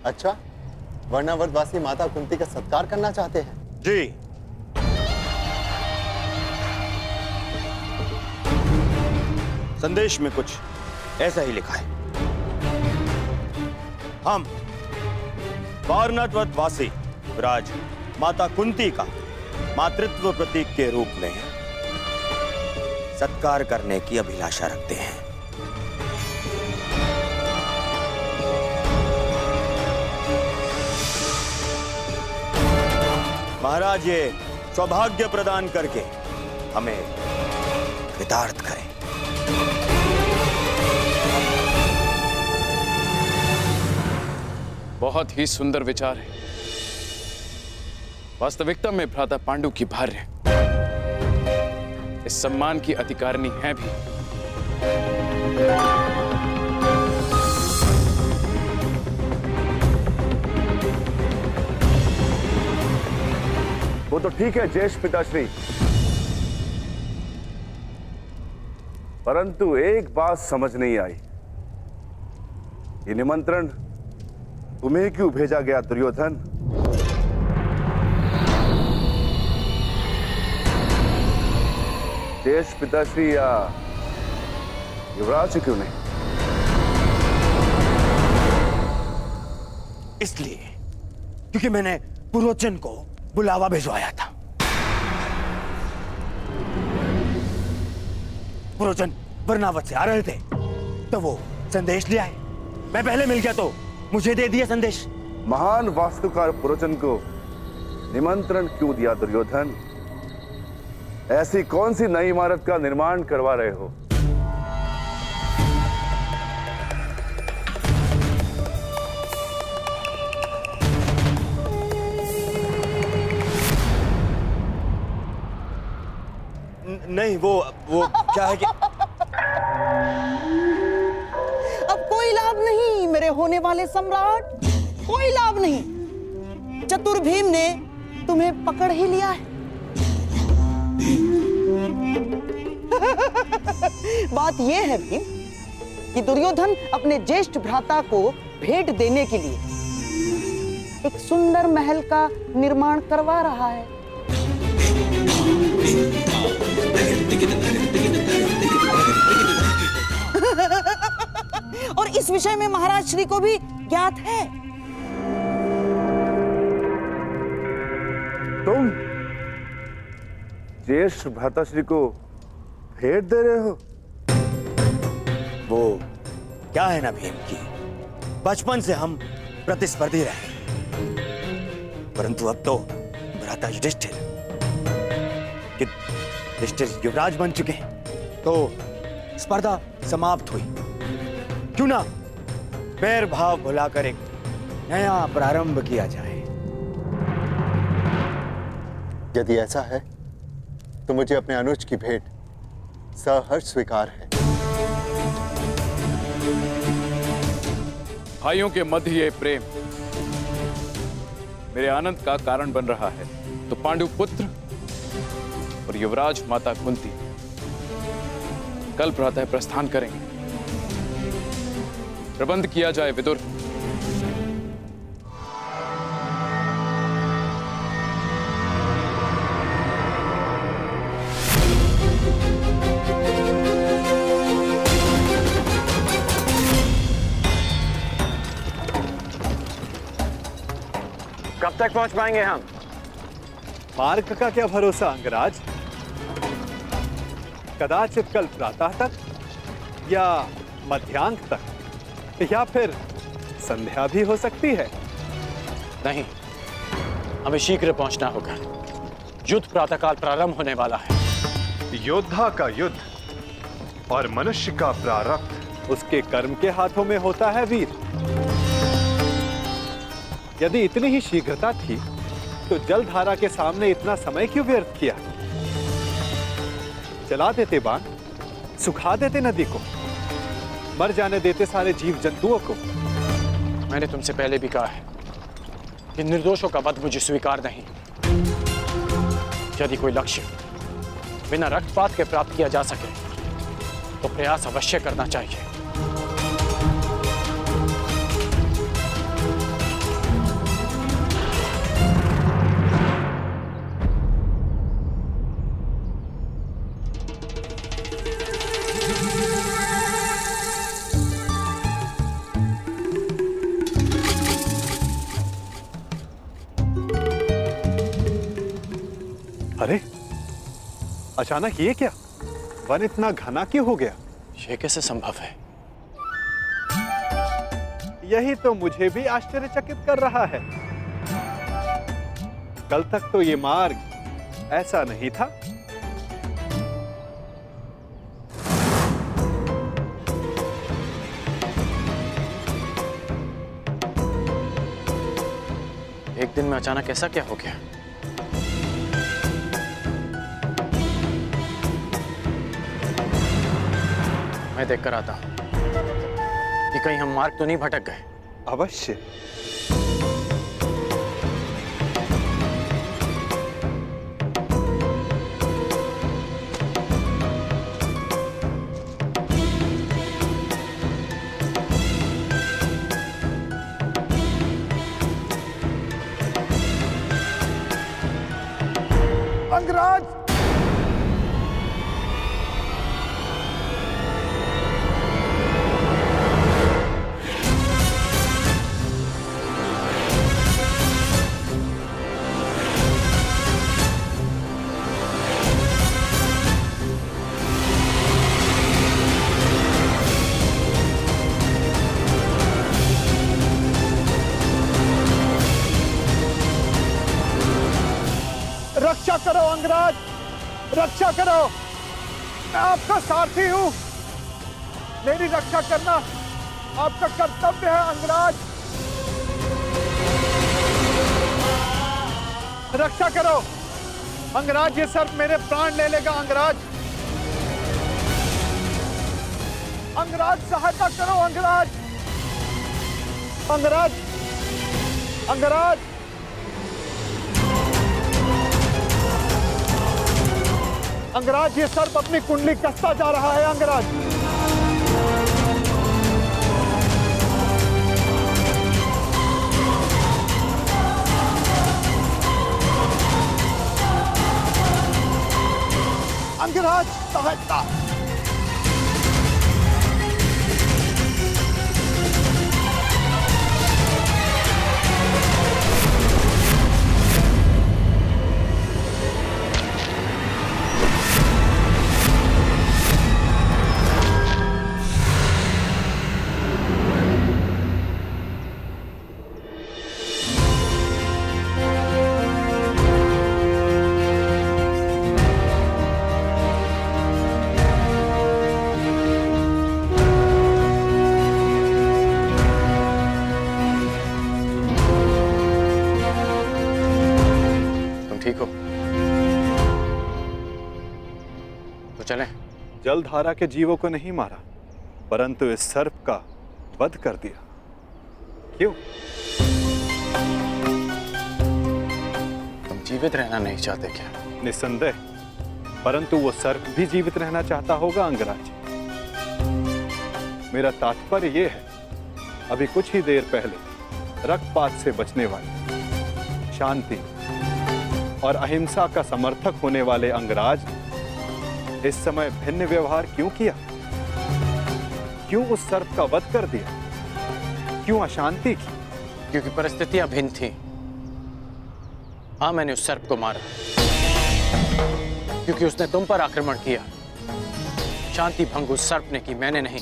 अच्छा, वर्णावतवासी माता कुंती का सत्कार करना चाहते हैं? जी। संदेश में कुछ ऐसा ही लिखा है। हम वर्णावतवासी राज माता कुंती का मातृत्व प्रतीक के रूप में सत्कार करने की अभिलाषा रखते हैं। महाराज ये सौभाग्य प्रदान करके हमें कृतार्थ करें। बहुत ही सुंदर विचार है। वास्तविकता में भ्राता पांडु की भार्य इस सम्मान की अधिकारिणी है भी। वो तो ठीक है ज्येष्ठ पिताश्री, परंतु एक बात समझ नहीं आई। ये निमंत्रण तुम्हें क्यों भेजा गया दुर्योधन? ज्येष्ठ पिताश्री या युवराज क्यों नहीं? इसलिए क्योंकि मैंने पुरोचन को बुलावा भिजवाया था। पुरोचन वर्णावत से आ रहे थे तो वो संदेश ले आए। मैं पहले मिल गया तो मुझे दे दिया संदेश। महान वास्तुकार पुरोचन को निमंत्रण क्यों दिया दुर्योधन? ऐसी कौन सी नई इमारत का निर्माण करवा रहे हो? नहीं, वो क्या है कि अब कोई लाभ नहीं मेरे होने वाले सम्राट, कोई लाभ नहीं। चतुर भीम ने तुम्हें पकड़ ही लिया है। बात यह है भीम कि दुर्योधन अपने ज्येष्ठ भ्राता को भेंट देने के लिए एक सुंदर महल का निर्माण करवा रहा है। और इस विषय में महाराज श्री को भी ज्ञात है। तुम ज्येष्ठ भ्राताश्री को भेंट दे रहे हो? वो क्या है ना भीम की, बचपन से हम प्रतिस्पर्धी रहे, परंतु अब तो भ्राता युधिष्ठिर युवराज बन चुके हैं तो स्पर्धा समाप्त हुई। क्यों ना बैर भाव भुलाकर एक नया प्रारंभ किया जाए। यदि ऐसा है तो मुझे अपने अनुज की भेंट सहर्ष स्वीकार है। भाइयों के मध्य ये प्रेम मेरे आनंद का कारण बन रहा है, तो पांडु पुत्र और युवराज माता कुंती कल प्रातः प्रस्थान करेंगे। प्रबंध किया जाए विदुर। कब तक पहुंच पाएंगे हम? मार्ग का क्या भरोसा अंगराज? कदाचित कल प्रातः तक या मध्यांक तक या फिर संध्या भी हो सकती है। नहीं, हमें शीघ्र पहुंचना होगा। युद्ध प्रातःकाल प्रारंभ होने वाला है। योद्धा का युद्ध और मनुष्य का प्रारब्ध उसके कर्म के हाथों में होता है वीर। यदि इतनी ही शीघ्रता थी तो जलधारा के सामने इतना समय क्यों व्यर्थ किया? जला देते बाण, सुखा देते नदी को, मर जाने देते सारे जीव जंतुओं को। मैंने तुमसे पहले भी कहा है कि निर्दोषों का वध मुझे स्वीकार नहीं। यदि कोई लक्ष्य बिना रक्तपात के प्राप्त किया जा सके तो प्रयास अवश्य करना चाहिए। अरे अचानक ये क्या? वन इतना घना क्यों हो गया? ये कैसे संभव है? यही तो मुझे भी आश्चर्यचकित कर रहा है। कल तक तो ये मार्ग ऐसा नहीं था। एक दिन में अचानक ऐसा क्या हो गया? मैं देखकर आता हूं कि कहीं हम मार्ग तो नहीं भटक गए। अवश्य। अंगराज! रक्षा करो अंगराज, रक्षा करो। मैं आपका सारथी हूं। मेरी रक्षा करना आपका कर्तव्य है अंगराज। रक्षा करो अंगराज, ये सर्प मेरे प्राण ले लेगा अंगराज। अंगराज सहायता करो अंगराज। अंगराज, अंगराज, अंगराज, ये सर्प अपनी कुंडली कसता जा रहा है अंगराज। अंगराज सहायता। ठीक हो तो चलें। जलधारा के जीवों को नहीं मारा, परंतु इस सर्प का वध कर दिया। क्यों? तुम जीवित रहना नहीं चाहते क्या? निस्संदेह, परंतु वो सर्प भी जीवित रहना चाहता होगा अंगराज। मेरा तात्पर्य ये है, अभी कुछ ही देर पहले रक्तपात से बचने वाले, शांति और अहिंसा का समर्थक होने वाले अंगराज इस समय भिन्न व्यवहार क्यों किया? क्यों उस सर्प का वध कर दिया? क्यों अशांति की? क्योंकि परिस्थितियां भिन्न थी। हाँ, मैंने उस सर्प को मारा क्योंकि उसने तुम पर आक्रमण किया। शांति भंग उस सर्प ने की, मैंने नहीं।